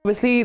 obviously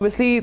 obviously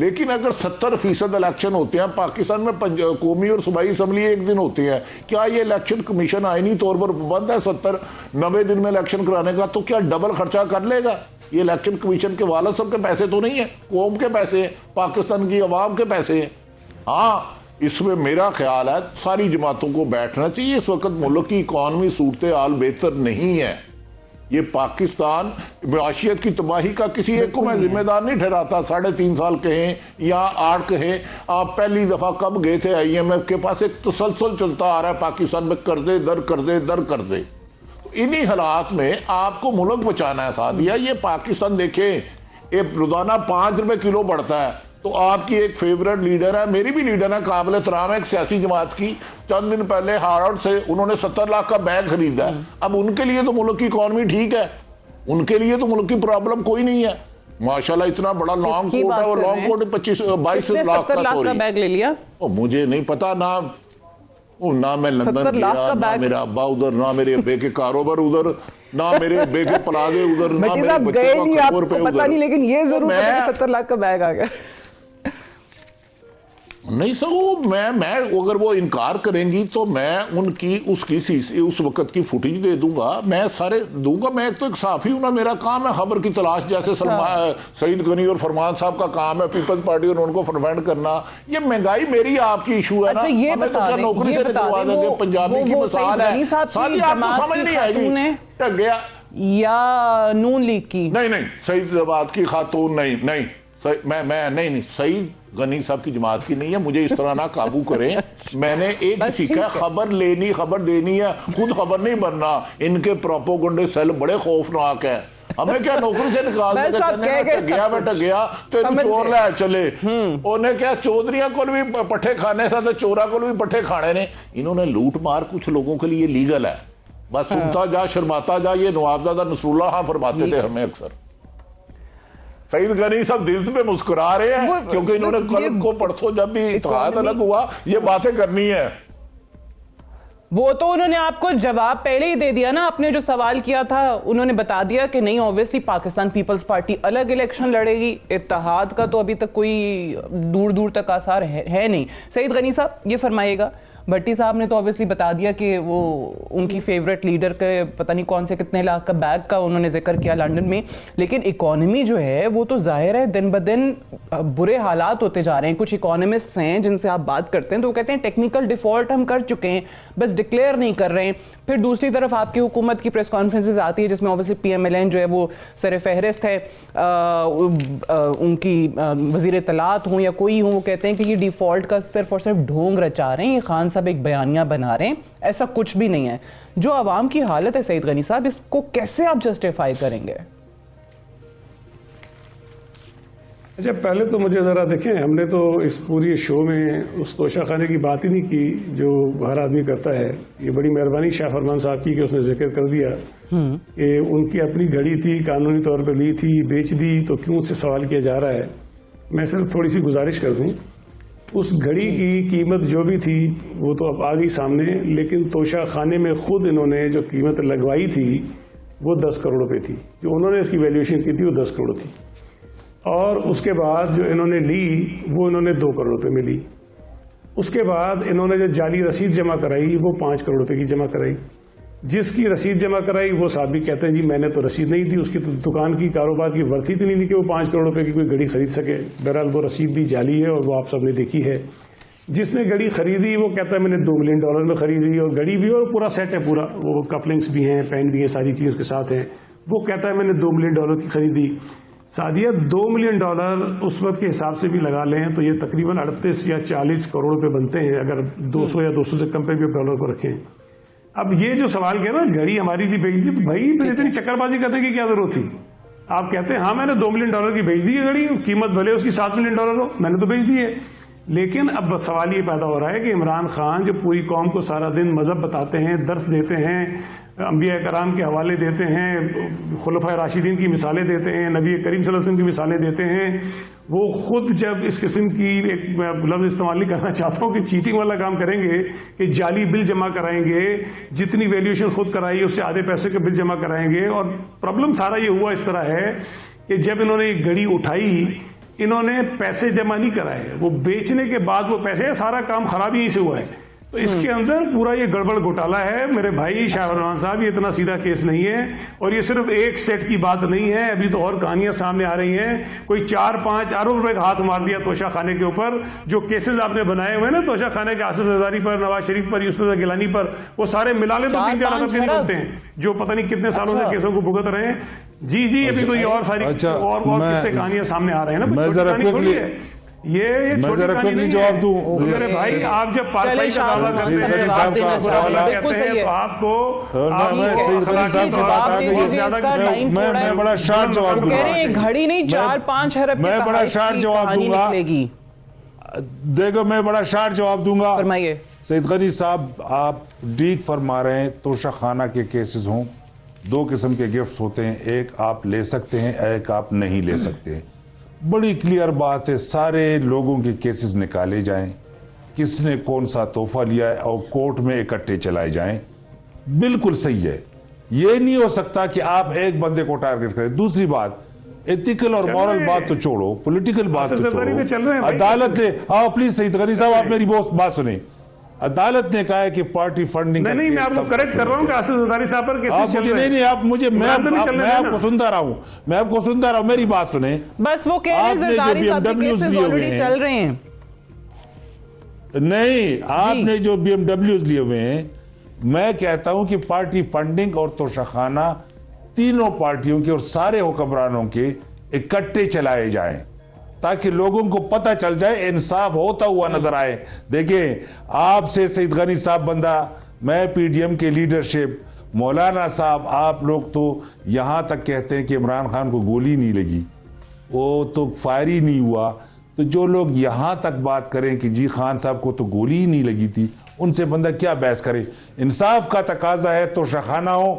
لیکن اگر 70% election ہوتے ہیں پاکستان میں، قومی اور صوبائی اسمبلی ایک دن ہوتی ہے، کیا یہ الیکشن کمیشن آئینی طور پر پابند ہے 70-90 دن میں الیکشن کرانے کا؟ تو کیا ڈبل خرچہ کر لے گا؟ یہ الیکشن کمیشن کے والد صاحب کے پیسے تو نہیں ہیں، قوم کے پیسے ہیں، پاکستان کی عوام کے پیسے ہیں۔ ہاں، اس میں میرا خیال ہے ساری جماعتوں کو بیٹھنا چاہیے۔ اس وقت ملک کی اکانومی صورتحال بہتر نہیں ہے۔ یہ پاکستان معاشیت کی تباہی کا کسی ایک کو میں ذمہ دار نہیں ٹھہراتا، 3.5 سال کہیں یا 8 کہیں۔ آپ پہلی دفعہ کب گئے تھے IMF کے پاس؟ ایک تسلسل چلتا آ رہا ہے پاکستان میں، قرضے در قرضے در قرضے۔ انہی حالات میں آپ کو ملک بچانا ہے سعدیہ۔ یہ پاکستان دیکھیں، یہ روزانہ 5 روپے کلو بڑھتا ہے، تو آپ کی ایک فیورٹ لیڈر ہے، میری بھی لیڈر ہے، قابل احترام ہے ایک سیاسی جماعت کی، چند دن پہلے ہارورڈ سے انہوں نے 70 لاکھ کا بیگ خریدا ہے۔ اب ان کے لیے تو ملک کی اکانومی ٹھیک ہے، ان کے لیے تو ملک کی پرابلم کوئی نہیں ہے۔ ماشاءاللہ اتنا بڑا لانگ کوٹ ہے، وہ لانگ کوٹ 22 لاکھ کا، سوری بیگ لے لیا، مجھے نہیں پتا، نہ میں لندن گیا، نہ میرا ابا ادھر، نہ میرے ابے کے کاروبار ادھر، نہ میرے ابے کے پلازے ادھر، نہ میرے بچے کا کپور پہ ادھر۔ پتہ نہیں، لیکن یہ ضرور 70 لاکھ کا بیگ آ گیا۔ نہیں سر، میں اگر وہ انکار کریں گی تو میں ان کی اس وقت کی فوٹیج دے دوں گا، میں سارے دوں گا۔ میں تو ایک صحافی ہوں نا، میرا کام ہے خبر کی تلاش، جیسے سعید غنی اور فرمان صاحب کا کام ہے پیپلز پارٹی اور ان کو فرمینڈ کرنا۔ یہ مہنگائی میری آپ کی ایشو ہے نا، ہمیں تو کیا نوکری سے نکلوا دیں گے؟ پنجابی کی مثال ہے، ساتھی آپ کو سمجھ نہیں آئے گی، ٹک گیا یا نون لیگ کی، نہیں سعید زباد کی خاتون، نہیں سعید غنی صاحب کی جماعت کی نہیں ہے، مجھے اس طرح نہ قابو کریں۔ میں نے ایک سیکھا، خبر لینی، خبر دینی ہے، خود خبر نہیں بننا۔ ان کے پروپوگنڈے سیل بڑے خوفناک ہیں، ہمیں کیا نوکری سے نکال گیا تیرو چور لے چلے۔ انہیں کیا چودھریاں کو بھی پٹھے کھانے سے، چورا کو بھی پٹھے کھانے نے۔ انہوں نے لوٹ مار کچھ لوگوں کے لیے لیگل ہے، بس سنتا جا شرماتا جا۔ یہ نوابزادہ نصر اللہ ہاں فرماتے تھے ہمیں اکثر۔ سعید غنی صاحب دل پہ مسکرا رہے ہیں کیونکہ انہوں نے کل کو پرسوں جب بھی اتحاد الگ ہوا یہ باتیں کرنی ہے۔ وہ تو انہوں نے آپ کو جواب پہلے ہی دے دیا نا، آپ نے جو سوال کیا تھا انہوں نے بتا دیا کہ نہیں، اوبویسلی پاکستان پیپلز پارٹی الگ الیکشن لڑے گی، اتحاد کا تو ابھی تک کوئی دور تک آثار ہے نہیں۔ سعید غنی صاحب یہ فرمائیے گا، بھٹی صاحب نے تو اوبویسلی بتا دیا کہ وہ ان کی فیورٹ لیڈر کے پتہ نہیں کون سے کتنے لاکھ کا بیگ کا انہوں نے ذکر کیا لنڈن میں، لیکن اکانومی جو ہے وہ تو ظاہر ہے دن بدن برے حالات ہوتے جا رہے ہیں۔ کچھ اکانومسٹس ہیں جن سے آپ بات کرتے ہیں تو وہ کہتے ہیں ٹیکنیکل ڈیفالٹ ہم کر چکے ہیں، بس ڈکلیئر نہیں کر رہے ہیں۔ پھر دوسری طرف آپ کی حکومت کی پریس کانفرنسز آتی ہے جس میں اوبویسلی PMLN جو ہے وہ سر فہرست ہے، ان کی وزیر اطلاعات ہوں یا کوئی ہوں، وہ کہتے ہیں کہ یہ ڈیفالٹ کا صرف اور صرف ڈھونگ رچا رہے ہیں، یہ خان صاحب ایک بیانیہ بنا رہے ہیں، ایسا کچھ بھی نہیں ہے۔ جو عوام کی حالت ہے سعید غنی صاحب، اس کو کیسے آپ جسٹیفائی کریں گے؟ اچھا، پہلے تو مجھے ذرا دیکھیں، ہم نے تو اس پوری شو میں اس توشہ خانے کی بات ہی نہیں کی جو ہر آدمی کرتا ہے۔ یہ بڑی مہربانی شاہ فرمان صاحب کی کہ اس نے ذکر کر دیا کہ ان کی اپنی گھڑی تھی، قانونی طور پہ لی تھی، بیچ دی، تو کیوں اس سے سوال کیا جا رہا ہے؟ میں صرف تھوڑی سی گزارش کر دوں، اس گھڑی کی قیمت جو بھی تھی وہ تو اب آ گئی سامنے، لیکن توشہ خانے میں خود انہوں نے جو قیمت لگوائی تھی وہ 10 کروڑ روپے تھی، جو انہوں نے اس کی ویلیویشن کی تھی وہ 10 کروڑ تھی، اور اس کے بعد جو انہوں نے لی وہ انہوں نے 2 کروڑ روپے میں لی۔ اس کے بعد انہوں نے جو جعلی رسید جمع کرائی وہ 5 کروڑ روپے کی جمع کرائی۔ جس کی رسید جمع کرائی وہ صاحب بھی کہتے ہیں جی میں نے تو رسید نہیں دی، اس کی تو دکان کی کاروبار کی ورتھ اتنی نہیں کہ وہ 5 کروڑ روپے کی کوئی گھڑی خرید سکے۔ بہرحال وہ رسید بھی جعلی ہے اور وہ آپ سب نے دیکھی ہے۔ جس نے گھڑی خریدی وہ کہتا ہے میں نے $2 ملین میں خریدی، اور گھڑی بھی اور پورا سیٹ ہے، پورا وہ کفلنگس بھی ہیں، پین بھی ہیں، ساری چیزیں اس کے ساتھ ہیں۔ وہ کہتا ہے میں نے $2 ملین کی خریدی۔ سعدیہ $2 ملین اس وقت کے حساب سے بھی لگا لیں تو یہ تقریباً 38 یا 40 کروڑ روپے بنتے ہیں، اگر 200 یا 200 سے کم پہ بھی ڈالر کو رکھیں۔ اب یہ جو سوال کیا نا گھڑی ہماری تھی بیچ دی، تو بھائی پھر اتنی چکر بازی کرنے کی کیا ضرورت تھی؟ آپ کہتے ہیں ہاں میں نے $2 ملین کی بیچ دی ہے گھڑی، قیمت بھلے اس کی $7 ملین ہو، میں نے تو بیچ دی ہے۔ لیکن اب سوال یہ پیدا ہو رہا ہے کہ عمران خان جو پوری قوم کو سارا دن مذہب بتاتے ہیں، درس دیتے ہیں، انبیاء کرام کے حوالے دیتے ہیں، خلفائے راشدین کی مثالیں دیتے ہیں، نبی کریم صلی اللہ علیہ وسلم کی مثالیں دیتے ہیں، وہ خود جب اس قسم کی ایک لفظ استعمال نہیں کرنا چاہتا ہوں کہ چیٹنگ والا کام کریں گے کہ جعلی بل جمع کرائیں گے، جتنی ویلیوشن خود کرائی اس سے آدھے پیسے کے بل جمع کرائیں گے۔ اور پرابلم سارا یہ ہوا اس طرح ہے کہ جب انہوں نے ایک گھڑی اٹھائی، انہوں نے پیسے جمع نہیں کرائے، وہ بیچنے کے بعد وہ پیسے، سارا کام خراب ہی سے ہوا ہے. تو اس کے اندر پورا یہ گڑبڑ گھوٹالا ہے میرے بھائی شاہ فرمان صاحب. یہ اتنا سیدھا کیس نہیں ہے، اور یہ صرف ایک سیٹ کی بات نہیں ہے. ابھی تو اور کہانیاں سامنے آ رہی ہیں. کوئی 4-5 ارب روپے کا ہاتھ مار دیا توشہ خانے کے اوپر. جو کیسز آپ نے بنائے ہوئے نا توشہ خانے کے، آصف زرداری پر، نواز شریف پر، یوسف گیلانی پر، وہ سارے ملا لے تو 3-4 ارب کے نہیں بنتے ہیں، جو پتہ نہیں کتنے سالوں سے کیسوں کو بھگت رہے ہیں. جی ابھی تو یہ اور ساری اور کس سے کہانیاں سامنے آ رہے ہیں نا. میں ذرا یہ چھوٹی کہانی نہیں جواب ہے دوں. میرے بھائی آپ جب پارسائی کا دعویٰ کرتے ہیں تو آپ کو سعید غنی صاحب سے بات آ گئی. میں بڑا شارٹ جواب دوں گا. گھڑی نہیں 4-5 ارب میں بڑا شارٹ جواب دوں گا. دیکھو میں بڑا شارٹ جواب دوں گا. فرمائیے. سعید غنی صاحب آپ ٹھیک فرما رہے ہیں. توشہ خانہ کے کیسز ہوں، 2 قسم کے گفٹس ہوتے ہیں، ایک آپ لے سکتے ہیں، ایک آپ نہیں لے سکتے. بڑی کلیئر بات ہے، سارے لوگوں کے کیسز نکالے جائیں، کس نے کون سا تحفہ لیا ہے، اور کورٹ میں اکٹھے چلائے جائیں. بالکل صحیح ہے. یہ نہیں ہو سکتا کہ آپ ایک بندے کو ٹارگٹ کریں. دوسری بات، ایتھیکل اور مورل بات تو چھوڑو، پولیٹیکل بات تو چھوڑو. عدالت نے پلیز سعید غنی صاحب آپ میری بات سنیں. عدالت نے کہا ہے کہ پارٹی فنڈنگ نہیں میں آپ کو کریکٹ کر رہا ہوں کہ آصف زرداری صاحب پر کیسز چل رہے ہیں. نہیں آپ مجھے میں آپ کو سنتا رہا ہوں. میری بات سنیں. بس وہ کہہ رہے ہیں زرداری صاحب کے کیسز آلریڈی چل رہے ہیں. نہیں، آپ نے جو BMW لیے ہوئے ہیں، میں کہتا ہوں کہ پارٹی فنڈنگ اور توشہ خانہ تینوں پارٹیوں کے اور سارے حکمرانوں کے اکٹھے چلائے جائیں تاکہ لوگوں کو پتہ چل جائے، انصاف ہوتا ہوا نظر آئے. دیکھیں آپ سے سعید غنی صاحب بندہ، میں PDM کے لیڈرشپ، مولانا صاحب، آپ لوگ تو یہاں تک کہتے ہیں کہ عمران خان کو گولی نہیں لگی، وہ تو فائر ہی نہیں ہوا. تو جو لوگ یہاں تک بات کریں کہ جی خان صاحب کو تو گولی ہی نہیں لگی تھی، ان سے بندہ کیا بحث کرے. انصاف کا تقاضا ہے، توشہ خانہ ہو.